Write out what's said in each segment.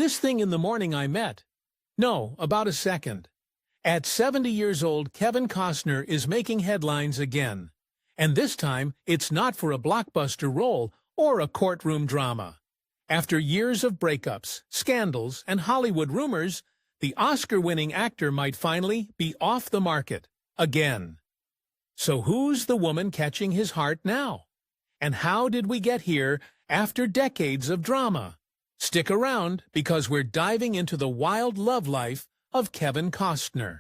This thing in the morning I met. No, about a second. At 70 years old, Kevin Costner is making headlines again. And this time, it's not for a blockbuster role or a courtroom drama. After years of breakups, scandals, and Hollywood rumors, the Oscar-winning actor might finally be off the market again. So who's the woman catching his heart now? And how did we get here after decades of drama? Stick around, because we're diving into the wild love life of Kevin Costner.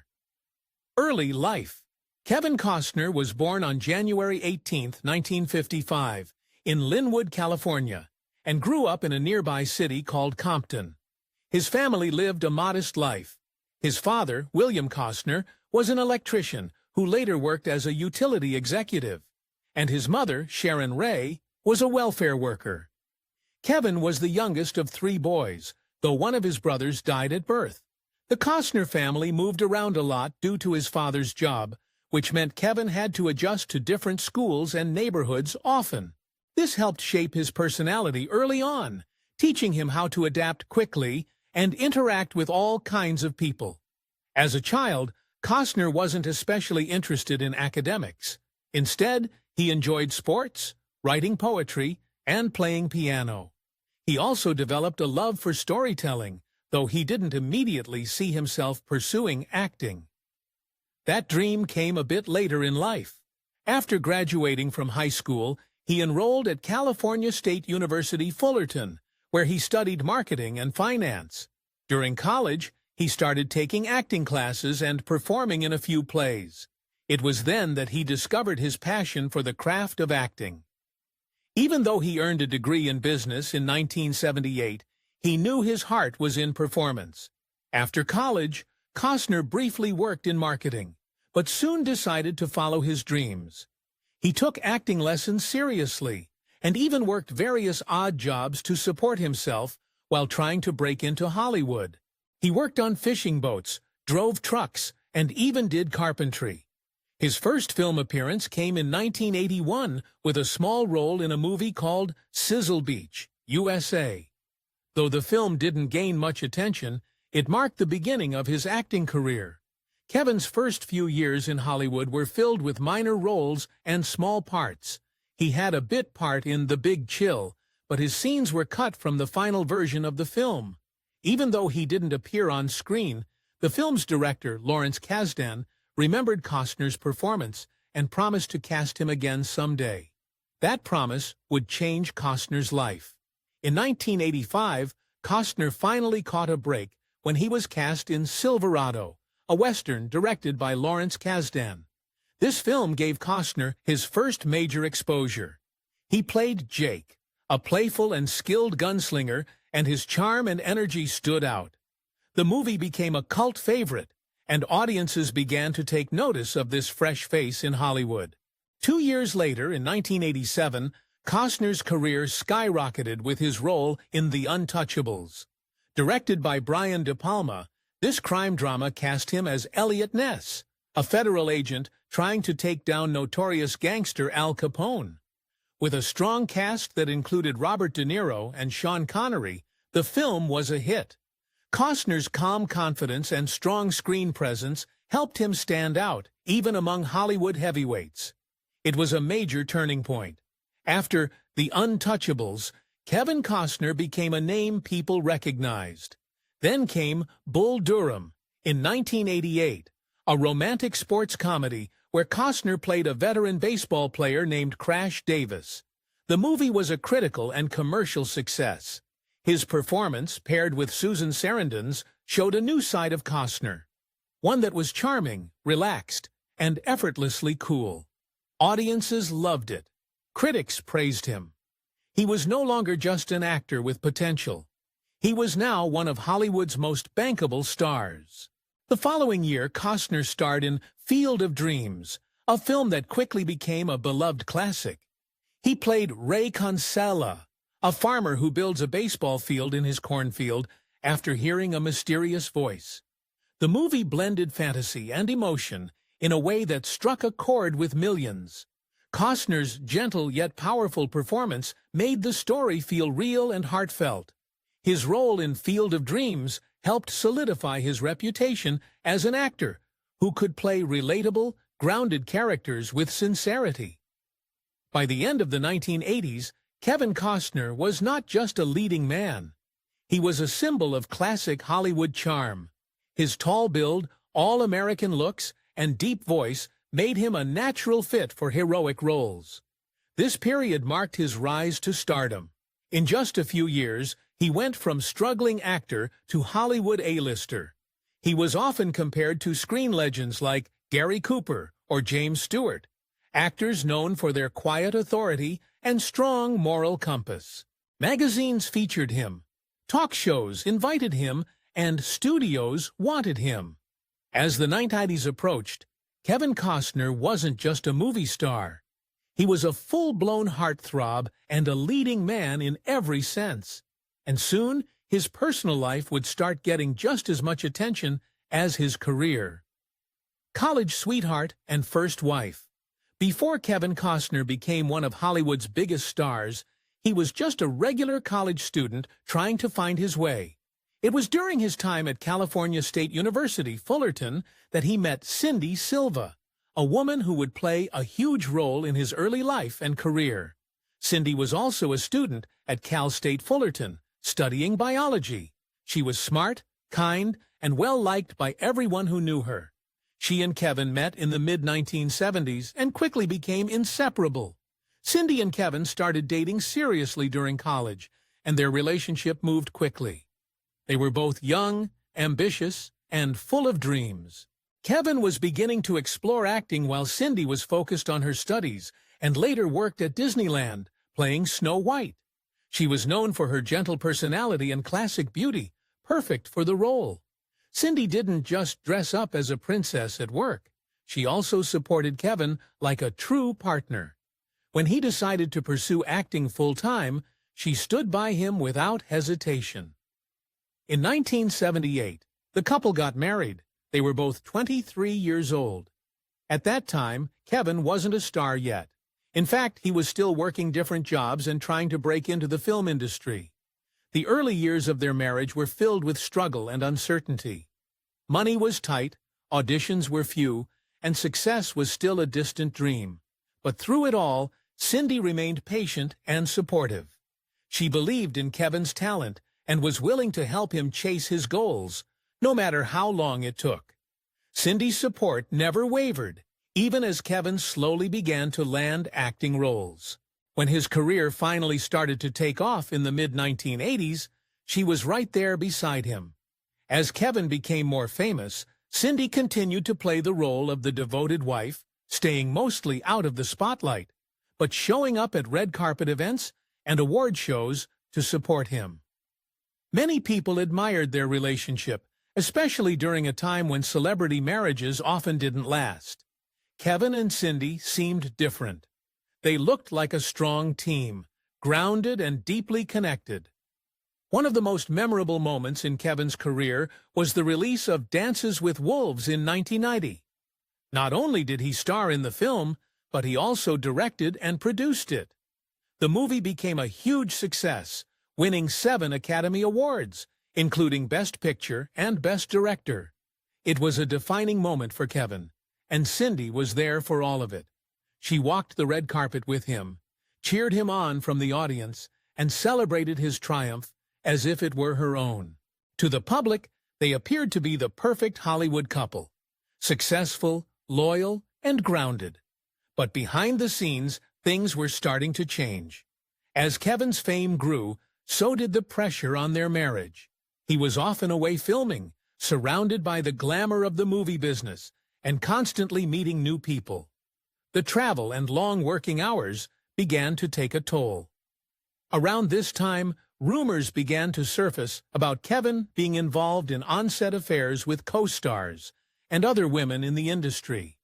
Early life. Kevin Costner was born on January 18, 1955, in Linwood, California, and grew up in a nearby city called Compton. His family lived a modest life. His father, William Costner, was an electrician who later worked as a utility executive, and his mother, Sharon Ray, was a welfare worker. Kevin was the youngest of 3 boys, though one of his brothers died at birth. The Costner family moved around a lot due to his father's job, which meant Kevin had to adjust to different schools and neighborhoods often. This helped shape his personality early on, teaching him how to adapt quickly and interact with all kinds of people. As a child, Costner wasn't especially interested in academics. Instead, he enjoyed sports, writing poetry, and playing piano. He also developed a love for storytelling, though he didn't immediately see himself pursuing acting. That dream came a bit later in life. After graduating from high school, he enrolled at California State University, Fullerton, where he studied marketing and finance. During college, he started taking acting classes and performing in a few plays. It was then that he discovered his passion for the craft of acting. Even though he earned a degree in business in 1978, he knew his heart was in performance. After college, Costner briefly worked in marketing, but soon decided to follow his dreams. He took acting lessons seriously, and even worked various odd jobs to support himself while trying to break into Hollywood. He worked on fishing boats, drove trucks, and even did carpentry. His first film appearance came in 1981 with a small role in a movie called Sizzle Beach, USA. Though the film didn't gain much attention, it marked the beginning of his acting career. Kevin's first few years in Hollywood were filled with minor roles and small parts. He had a bit part in The Big Chill, but his scenes were cut from the final version of the film. Even though he didn't appear on screen, the film's director, Lawrence Kasdan, remembered Costner's performance and promised to cast him again someday. That promise would change Costner's life. In 1985, Costner finally caught a break when he was cast in Silverado, a Western directed by Lawrence Kasdan. This film gave Costner his first major exposure. He played Jake, a playful and skilled gunslinger, and his charm and energy stood out. The movie became a cult favorite, and audiences began to take notice of this fresh face in Hollywood. 2 years later, in 1987, Costner's career skyrocketed with his role in The Untouchables. Directed by Brian De Palma, this crime drama cast him as Elliot Ness, a federal agent trying to take down notorious gangster Al Capone. With a strong cast that included Robert De Niro and Sean Connery, the film was a hit. Costner's calm confidence and strong screen presence helped him stand out, even among Hollywood heavyweights. It was a major turning point. After The Untouchables, Kevin Costner became a name people recognized. Then came Bull Durham in 1988, a romantic sports comedy where Costner played a veteran baseball player named Crash Davis. The movie was a critical and commercial success. His performance, paired with Susan Sarandon's, showed a new side of Costner, one that was charming, relaxed, and effortlessly cool. Audiences loved it. Critics praised him. He was no longer just an actor with potential. He was now one of Hollywood's most bankable stars. The following year, Costner starred in Field of Dreams, a film that quickly became a beloved classic. He played Ray Kinsella, a farmer who builds a baseball field in his cornfield after hearing a mysterious voice. The movie blended fantasy and emotion in a way that struck a chord with millions. Costner's gentle yet powerful performance made the story feel real and heartfelt. His role in Field of Dreams helped solidify his reputation as an actor who could play relatable, grounded characters with sincerity. By the end of the 1980s, Kevin Costner was not just a leading man. He was a symbol of classic Hollywood charm. His tall build, all-American looks, and deep voice made him a natural fit for heroic roles. This period marked his rise to stardom. In just a few years, he went from struggling actor to Hollywood A-lister. He was often compared to screen legends like Gary Cooper or James Stewart, actors known for their quiet authority and strong moral compass. Magazines featured him, talk shows invited him, and studios wanted him. As the 1990s approached, Kevin Costner wasn't just a movie star. He was a full-blown heartthrob and a leading man in every sense. And soon, his personal life would start getting just as much attention as his career. College sweetheart and first wife. Before Kevin Costner became one of Hollywood's biggest stars, he was just a regular college student trying to find his way. It was during his time at California State University, Fullerton, that he met Cindy Silva, a woman who would play a huge role in his early life and career. Cindy was also a student at Cal State Fullerton, studying biology. She was smart, kind, and well-liked by everyone who knew her. She and Kevin met in the mid-1970s and quickly became inseparable. Cindy and Kevin started dating seriously during college, and their relationship moved quickly. They were both young, ambitious, and full of dreams. Kevin was beginning to explore acting while Cindy was focused on her studies and later worked at Disneyland, playing Snow White. She was known for her gentle personality and classic beauty, perfect for the role. Cindy didn't just dress up as a princess at work. She also supported Kevin like a true partner. When he decided to pursue acting full-time, she stood by him without hesitation. In 1978, the couple got married. They were both 23 years old. At that time, Kevin wasn't a star yet. In fact, he was still working different jobs and trying to break into the film industry. The early years of their marriage were filled with struggle and uncertainty. Money was tight, auditions were few, and success was still a distant dream. But through it all, Cindy remained patient and supportive. She believed in Kevin's talent and was willing to help him chase his goals, no matter how long it took. Cindy's support never wavered, even as Kevin slowly began to land acting roles. When his career finally started to take off in the mid-1980s, she was right there beside him. As Kevin became more famous, Cindy continued to play the role of the devoted wife, staying mostly out of the spotlight, but showing up at red carpet events and award shows to support him. Many people admired their relationship, especially during a time when celebrity marriages often didn't last. Kevin and Cindy seemed different. They looked like a strong team, grounded and deeply connected. One of the most memorable moments in Kevin's career was the release of Dances with Wolves in 1990. Not only did he star in the film, but he also directed and produced it. The movie became a huge success, winning 7 Academy Awards, including Best Picture and Best Director. It was a defining moment for Kevin, and Cindy was there for all of it. She walked the red carpet with him, cheered him on from the audience, and celebrated his triumph as if it were her own. To the public, they appeared to be the perfect Hollywood couple, successful, loyal, and grounded. But behind the scenes, things were starting to change. As Kevin's fame grew, so did the pressure on their marriage. He was often away filming, surrounded by the glamour of the movie business, and constantly meeting new people. The travel and long working hours began to take a toll. Around this time, rumors began to surface about Kevin being involved in on-set affairs with co-stars and other women in the industry.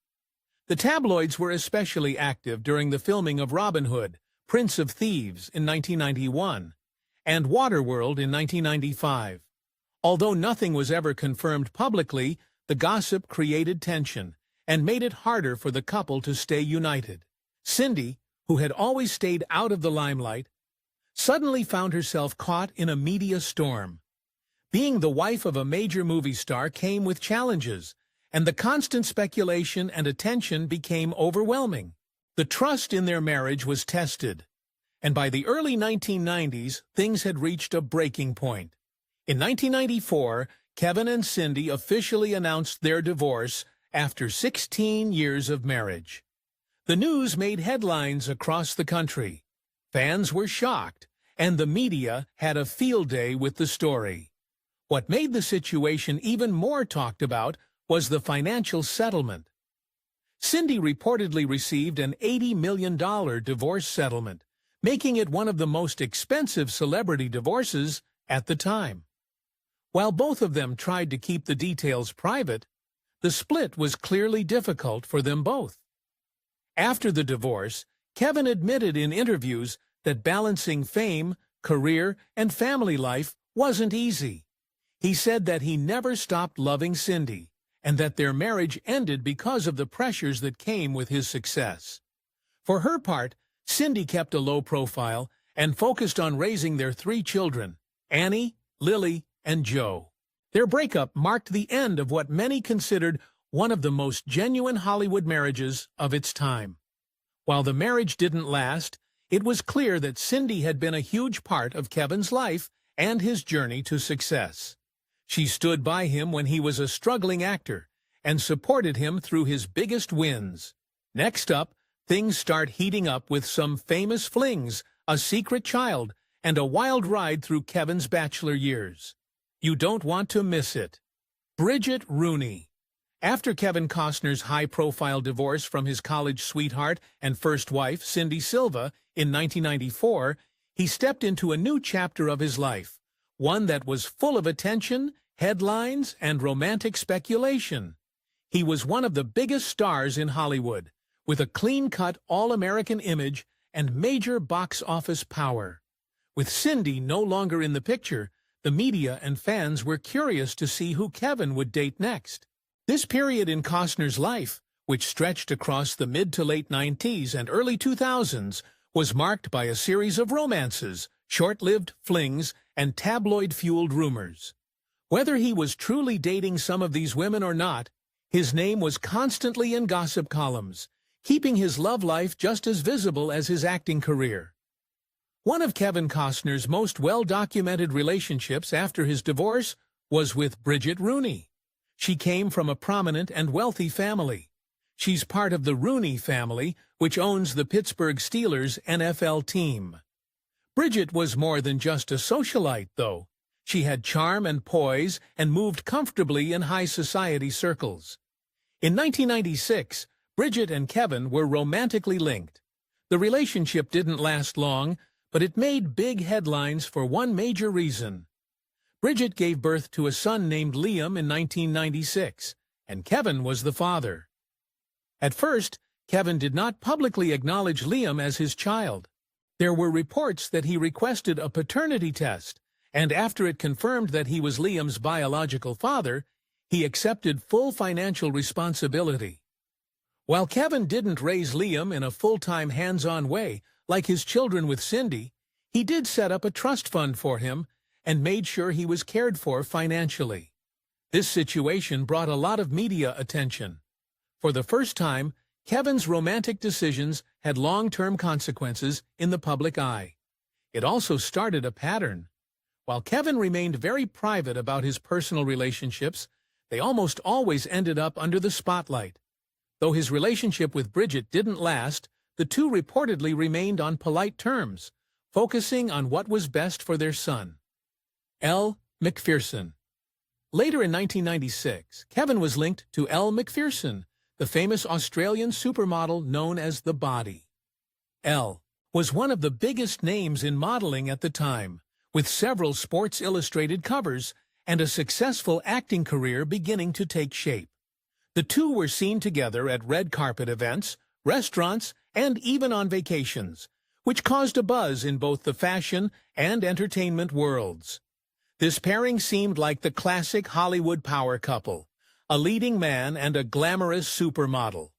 The tabloids were especially active during the filming of Robin Hood, Prince of Thieves in 1991, and Waterworld in 1995. Although nothing was ever confirmed publicly, the gossip created tension and made it harder for the couple to stay united. Cindy, who had always stayed out of the limelight, suddenly found herself caught in a media storm. Being the wife of a major movie star came with challenges, and the constant speculation and attention became overwhelming. The trust in their marriage was tested, and by the early 1990s, things had reached a breaking point. In 1994, Kevin and Cindy officially announced their divorce after 16 years of marriage. The news made headlines across the country. Fans were shocked, and the media had a field day with the story. What made the situation even more talked about was the financial settlement. Cindy reportedly received an $80 million divorce settlement, making it one of the most expensive celebrity divorces at the time. While both of them tried to keep the details private, the split was clearly difficult for them both. After the divorce, Kevin admitted in interviews that balancing fame, career, and family life wasn't easy. He said that he never stopped loving Cindy, and that their marriage ended because of the pressures that came with his success. For her part, Cindy kept a low profile and focused on raising their 3 children, Annie, Lily, and Joe. Their breakup marked the end of what many considered one of the most genuine Hollywood marriages of its time. While the marriage didn't last, it was clear that Cindy had been a huge part of Kevin's life and his journey to success. She stood by him when he was a struggling actor and supported him through his biggest wins. Next up, things start heating up with some famous flings, a secret child, and a wild ride through Kevin's bachelor years. You don't want to miss it. Bridget Rooney. After Kevin Costner's high-profile divorce from his college sweetheart and first wife, Cindy Silva, in 1994, he stepped into a new chapter of his life, one that was full of attention, headlines, and romantic speculation. He was one of the biggest stars in Hollywood, with a clean-cut, all-American image and major box office power. With Cindy no longer in the picture, the media and fans were curious to see who Kevin would date next. This period in Costner's life, which stretched across the mid to late 90s and early 2000s, was marked by a series of romances, short-lived flings, and tabloid-fueled rumors. Whether he was truly dating some of these women or not, his name was constantly in gossip columns, keeping his love life just as visible as his acting career. One of Kevin Costner's most well-documented relationships after his divorce was with Bridget Rooney. She came from a prominent and wealthy family. She's part of the Rooney family, which owns the Pittsburgh Steelers NFL team. Bridget was more than just a socialite, though. She had charm and poise and moved comfortably in high society circles. In 1996, Bridget and Kevin were romantically linked. The relationship didn't last long, but it made big headlines for one major reason. Bridget gave birth to a son named Liam in 1996, and Kevin was the father. At first, Kevin did not publicly acknowledge Liam as his child. There were reports that he requested a paternity test, and after it confirmed that he was Liam's biological father, he accepted full financial responsibility. While Kevin didn't raise Liam in a full-time hands-on way, like his children with Cindy, he did set up a trust fund for him and made sure he was cared for financially. This situation brought a lot of media attention. For the first time, Kevin's romantic decisions had long-term consequences in the public eye. It also started a pattern. While Kevin remained very private about his personal relationships, they almost always ended up under the spotlight. Though his relationship with Bridget didn't last, the two reportedly remained on polite terms, focusing on what was best for their son. Elle Macpherson. Later in 1996, Kevin was linked to Elle Macpherson, the famous Australian supermodel known as The Body. Elle was one of the biggest names in modeling at the time, with several Sports Illustrated covers and a successful acting career beginning to take shape. The two were seen together at red carpet events, restaurants, and even on vacations, which caused a buzz in both the fashion and entertainment worlds. This pairing seemed like the classic Hollywood power couple, a leading man and a glamorous supermodel.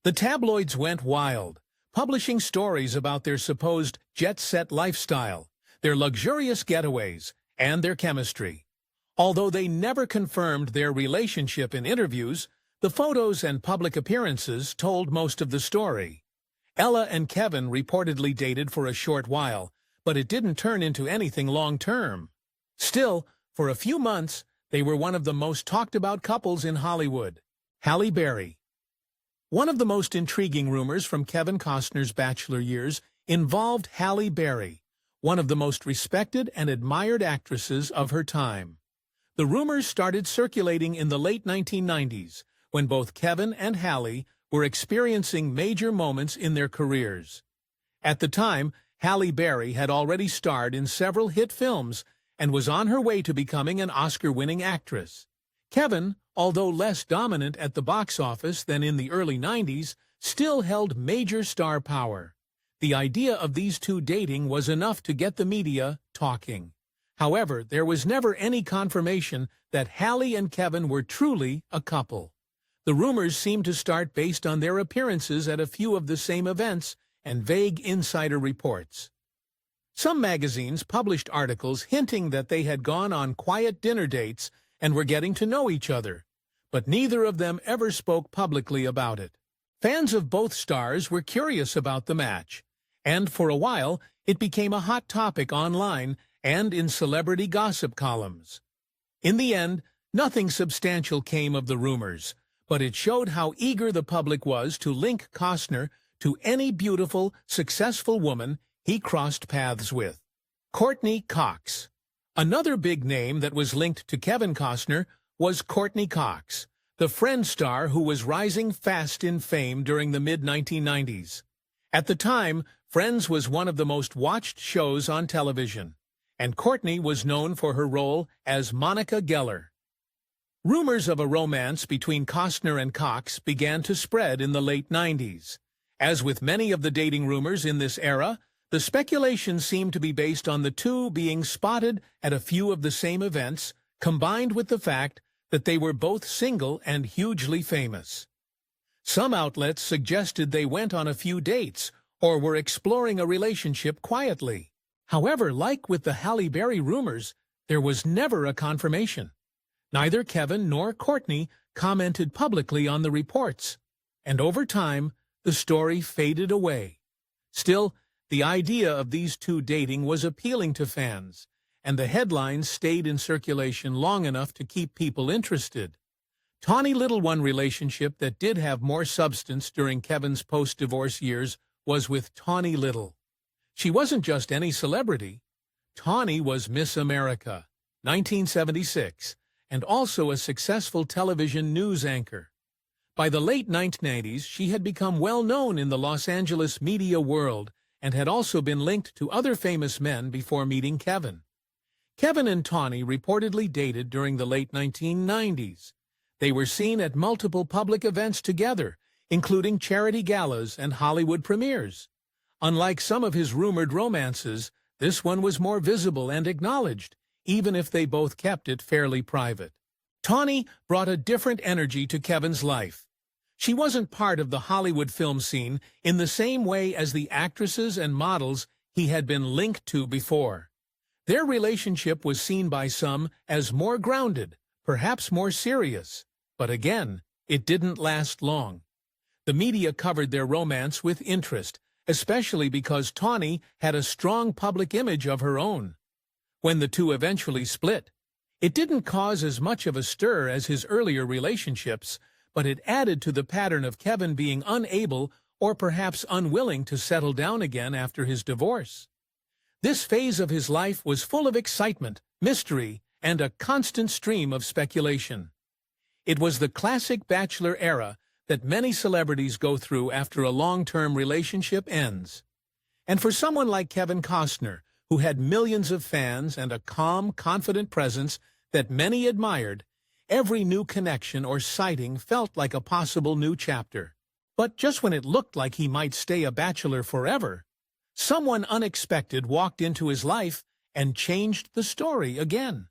The tabloids went wild, publishing stories about their supposed jet-set lifestyle, their luxurious getaways, and their chemistry. Although they never confirmed their relationship in interviews, the photos and public appearances told most of the story. Ella and Kevin reportedly dated for a short while, but it didn't turn into anything long-term. Still, for a few months, they were one of the most talked-about couples in Hollywood. Halle Berry. One of the most intriguing rumors from Kevin Costner's bachelor years involved Halle Berry, one of the most respected and admired actresses of her time. The rumors started circulating in the late 1990s, when both Kevin and Halle were experiencing major moments in their careers. At the time, Halle Berry had already starred in several hit films and was on her way to becoming an Oscar-winning actress. Kevin, although less dominant at the box office than in the early 90s, still held major star power. The idea of these two dating was enough to get the media talking. However, there was never any confirmation that Halle and Kevin were truly a couple. The rumors seemed to start based on their appearances at a few of the same events and vague insider reports. Some magazines published articles hinting that they had gone on quiet dinner dates and were getting to know each other, but neither of them ever spoke publicly about it. Fans of both stars were curious about the match, and for a while it became a hot topic online and in celebrity gossip columns. In the end, nothing substantial came of the rumors, but it showed how eager the public was to link Costner to any beautiful, successful woman he crossed paths with. Courtney Cox. Another big name that was linked to Kevin Costner was Courtney Cox, the Friends star who was rising fast in fame during the mid-1990s. At the time, Friends was one of the most watched shows on television, and Courtney was known for her role as Monica Geller. Rumors of a romance between Costner and Cox began to spread in the late 90s. As with many of the dating rumors in this era, the speculation seemed to be based on the two being spotted at a few of the same events, combined with the fact that they were both single and hugely famous. Some outlets suggested they went on a few dates or were exploring a relationship quietly. However, like with the Halle Berry rumors, there was never a confirmation. Neither Kevin nor Courtney commented publicly on the reports, and over time, the story faded away. Still, the idea of these two dating was appealing to fans, and the headlines stayed in circulation long enough to keep people interested. Tawny Little One relationship that did have more substance during Kevin's post-divorce years was with Tawny Little. She wasn't just any celebrity. Tawny was Miss America, 1976, and also a successful television news anchor. By the late 1990s, she had become well known in the Los Angeles media world and had also been linked to other famous men before meeting Kevin. Kevin and Tawny reportedly dated during the late 1990s. They were seen at multiple public events together, including charity galas and Hollywood premieres. Unlike some of his rumored romances, this one was more visible and acknowledged, even if they both kept it fairly private. Tawny brought a different energy to Kevin's life. She wasn't part of the Hollywood film scene in the same way as the actresses and models he had been linked to before. Their relationship was seen by some as more grounded, perhaps more serious, but again, it didn't last long. The media covered their romance with interest, especially because Tawny had a strong public image of her own. When the two eventually split, it didn't cause as much of a stir as his earlier relationships, but it added to the pattern of Kevin being unable or perhaps unwilling to settle down again after his divorce. This phase of his life was full of excitement, mystery, and a constant stream of speculation. It was the classic bachelor era that many celebrities go through after a long-term relationship ends. And for someone like Kevin Costner, who had millions of fans and a calm, confident presence that many admired, every new connection or sighting felt like a possible new chapter. But just when it looked like he might stay a bachelor forever, someone unexpected walked into his life and changed the story again.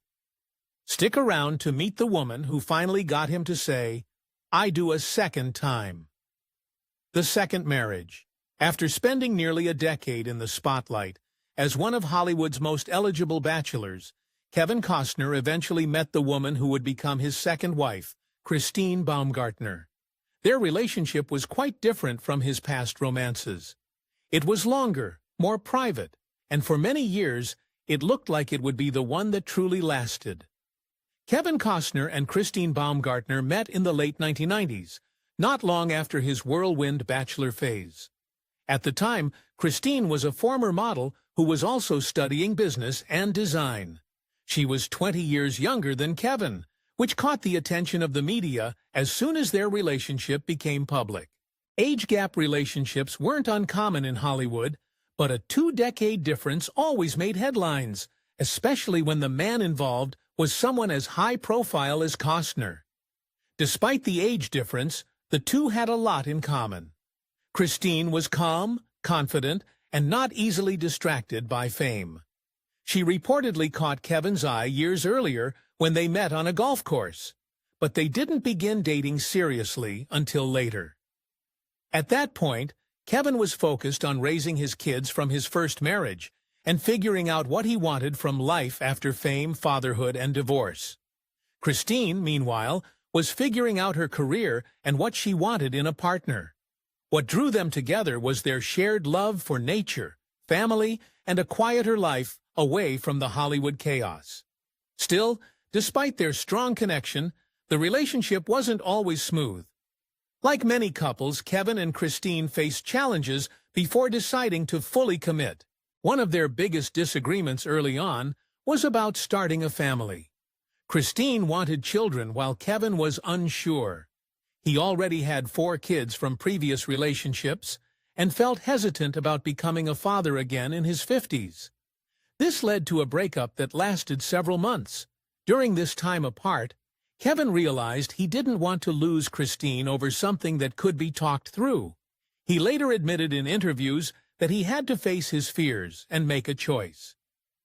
Stick around to meet the woman who finally got him to say, "I do a second time." The second marriage. After spending nearly a decade in the spotlight, as one of Hollywood's most eligible bachelors, Kevin Costner eventually met the woman who would become his second wife, Christine Baumgartner. Their relationship was quite different from his past romances. It was longer, more private, and for many years, it looked like it would be the one that truly lasted. Kevin Costner and Christine Baumgartner met in the late 1990s, not long after his whirlwind bachelor phase. At the time, Christine was a former model who was also studying business and design. She was 20 years younger than Kevin, which caught the attention of the media as soon as their relationship became public. Age gap relationships weren't uncommon in Hollywood, but a 2-decade difference always made headlines, especially when the man involved was someone as high-profile as Costner. Despite the age difference, the two had a lot in common. Christine was calm, confident, and not easily distracted by fame. She reportedly caught Kevin's eye years earlier when they met on a golf course, but they didn't begin dating seriously until later. At that point, Kevin was focused on raising his kids from his first marriage and figuring out what he wanted from life after fame, fatherhood, and divorce. Christine, meanwhile, was figuring out her career and what she wanted in a partner. What drew them together was their shared love for nature, family, and a quieter life away from the Hollywood chaos. Still, despite their strong connection, the relationship wasn't always smooth. Like many couples, Kevin and Christine faced challenges before deciding to fully commit. One of their biggest disagreements early on was about starting a family. Christine wanted children while Kevin was unsure. He already had 4 kids from previous relationships and felt hesitant about becoming a father again in his 50s. This led to a breakup that lasted several months. During this time apart, Kevin realized he didn't want to lose Christine over something that could be talked through. He later admitted in interviews that he had to face his fears and make a choice.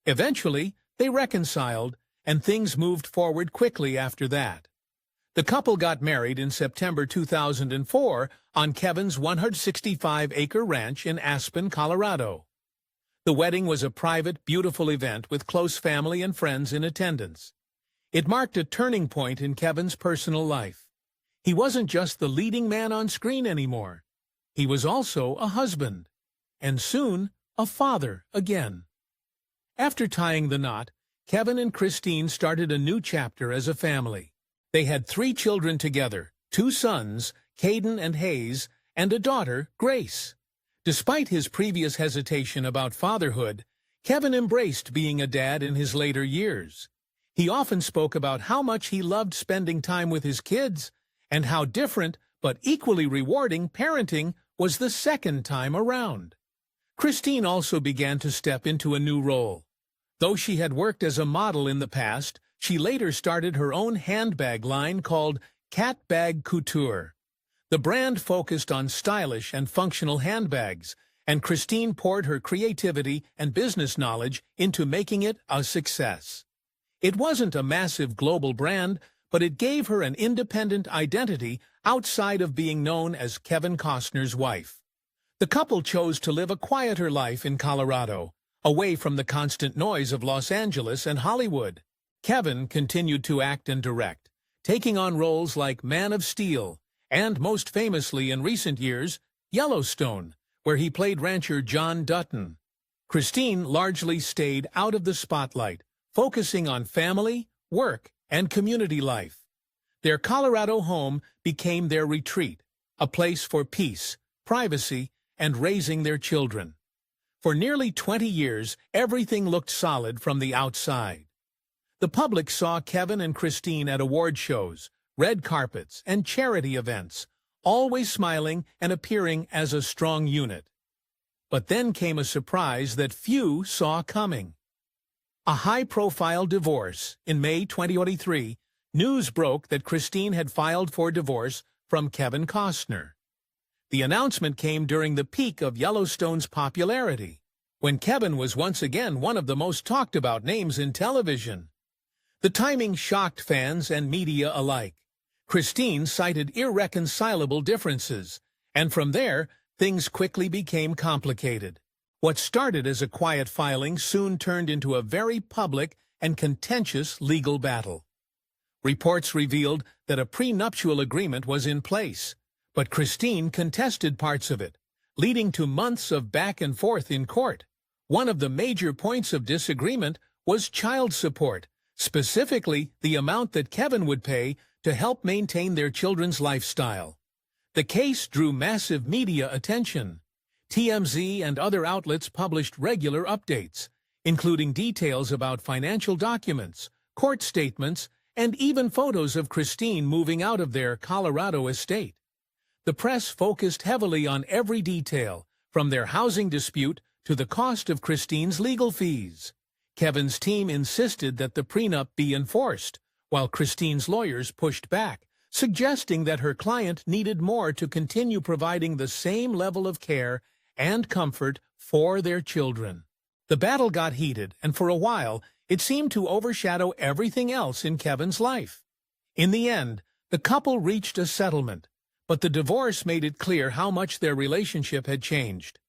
Eventually, they reconciled, and things moved forward quickly after that. The couple got married in September 2004 on Kevin's 165-acre ranch in Aspen, Colorado. The wedding was a private, beautiful event with close family and friends in attendance. It marked a turning point in Kevin's personal life. He wasn't just the leading man on screen anymore. He was also a husband, and soon a father again. After tying the knot, Kevin and Christine started a new chapter as a family. They had 3 children together, 2 sons, Caden and Hayes, and a daughter, Grace. Despite his previous hesitation about fatherhood, Kevin embraced being a dad in his later years. He often spoke about how much he loved spending time with his kids and how different but equally rewarding parenting was the second time around. Christine also began to step into a new role. Though she had worked as a model in the past, she later started her own handbag line called Cat Bag Couture. The brand focused on stylish and functional handbags, and Christine poured her creativity and business knowledge into making it a success. It wasn't a massive global brand, but it gave her an independent identity outside of being known as Kevin Costner's wife. The couple chose to live a quieter life in Colorado, away from the constant noise of Los Angeles and Hollywood. Kevin continued to act and direct, taking on roles like Man of Steel, and most famously in recent years, Yellowstone, where he played rancher John Dutton. Christine largely stayed out of the spotlight, focusing on family, work, and community life. Their Colorado home became their retreat, a place for peace, privacy, and raising their children. For nearly 20 years, everything looked solid from the outside. The public saw Kevin and Christine at award shows, red carpets, and charity events, always smiling and appearing as a strong unit. But then came a surprise that few saw coming. A high-profile divorce. In May 2023, news broke that Christine had filed for divorce from Kevin Costner. The announcement came during the peak of Yellowstone's popularity, when Kevin was once again one of the most talked-about names in television. The timing shocked fans and media alike. Christine cited irreconcilable differences, and from there, things quickly became complicated. What started as a quiet filing soon turned into a very public and contentious legal battle. Reports revealed that a prenuptial agreement was in place, but Christine contested parts of it, leading to months of back and forth in court. One of the major points of disagreement was child support, specifically the amount that Kevin would pay to help maintain their children's lifestyle. The case drew massive media attention. TMZ and other outlets published regular updates, including details about financial documents, court statements, and even photos of Christine moving out of their Colorado estate. The press focused heavily on every detail, from their housing dispute to the cost of Christine's legal fees. Kevin's team insisted that the prenup be enforced, while Christine's lawyers pushed back, suggesting that her client needed more to continue providing the same level of care and comfort for their children. The battle got heated, and for a while, it seemed to overshadow everything else in Kevin's life. In the end, the couple reached a settlement, but the divorce made it clear how much their relationship had changed.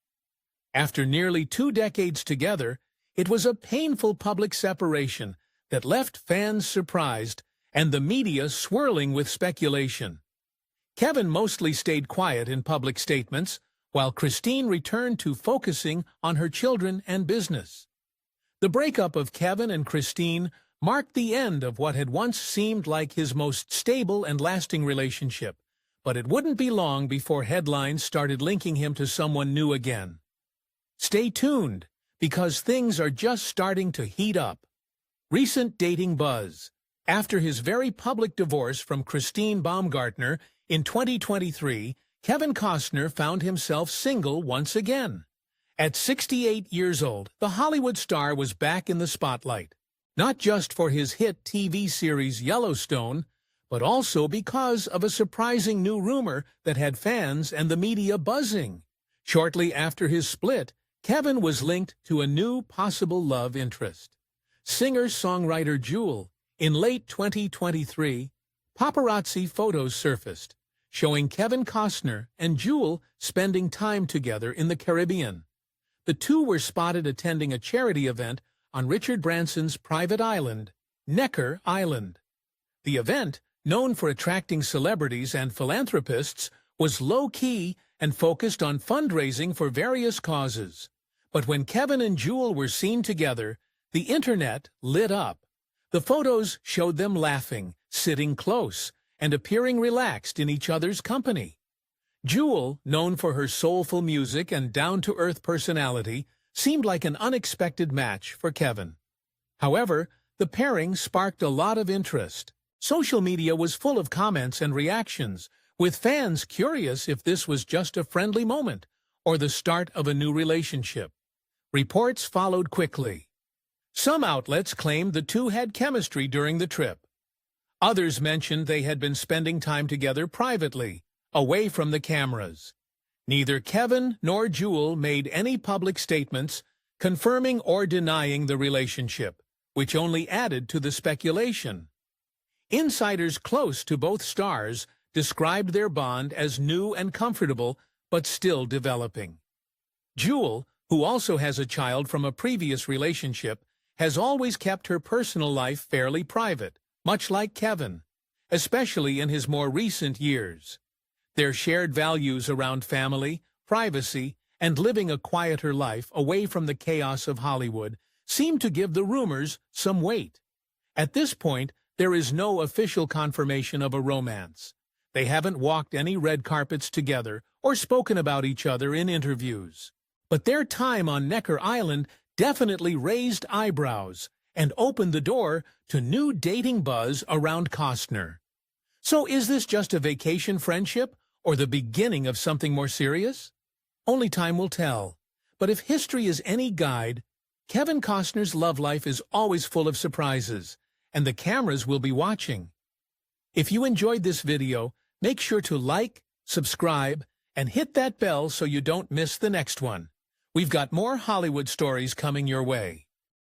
After nearly 2 decades together, it was a painful public separation that left fans surprised and the media swirling with speculation. Kevin mostly stayed quiet in public statements, while Christine returned to focusing on her children and business. The breakup of Kevin and Christine marked the end of what had once seemed like his most stable and lasting relationship, but it wouldn't be long before headlines started linking him to someone new again. Stay tuned, because things are just starting to heat up. Recent dating buzz. After his very public divorce from Christine Baumgartner in 2023, Kevin Costner found himself single once again. At 68 years old, the Hollywood star was back in the spotlight, not just for his hit TV series Yellowstone, but also because of a surprising new rumor that had fans and the media buzzing. Shortly after his split, Kevin was linked to a new possible love interest. Singer-songwriter Jewel. In late 2023, paparazzi photos surfaced, showing Kevin Costner and Jewel spending time together in the Caribbean. The two were spotted attending a charity event on Richard Branson's private island, Necker Island. The event, known for attracting celebrities and philanthropists, was low-key and focused on fundraising for various causes. But when Kevin and Jewel were seen together, the internet lit up. The photos showed them laughing, sitting close, and appearing relaxed in each other's company. Jewel, known for her soulful music and down-to-earth personality, seemed like an unexpected match for Kevin. However, the pairing sparked a lot of interest. Social media was full of comments and reactions, with fans curious if this was just a friendly moment or the start of a new relationship. Reports followed quickly. Some outlets claimed the two had chemistry during the trip. Others mentioned they had been spending time together privately, away from the cameras. Neither Kevin nor Jewel made any public statements confirming or denying the relationship, which only added to the speculation. Insiders close to both stars described their bond as new and comfortable, but still developing. Jewel, who also has a child from a previous relationship, has always kept her personal life fairly private, much like Kevin, especially in his more recent years. Their shared values around family, privacy, and living a quieter life away from the chaos of Hollywood seem to give the rumors some weight. At this point, there is no official confirmation of a romance. They haven't walked any red carpets together or spoken about each other in interviews. But their time on Necker Island definitely raised eyebrows and opened the door to new dating buzz around Costner. So is this just a vacation friendship or the beginning of something more serious? Only time will tell. But if history is any guide, Kevin Costner's love life is always full of surprises, and the cameras will be watching. If you enjoyed this video, make sure to like, subscribe, and hit that bell so you don't miss the next one. We've got more Hollywood stories coming your way.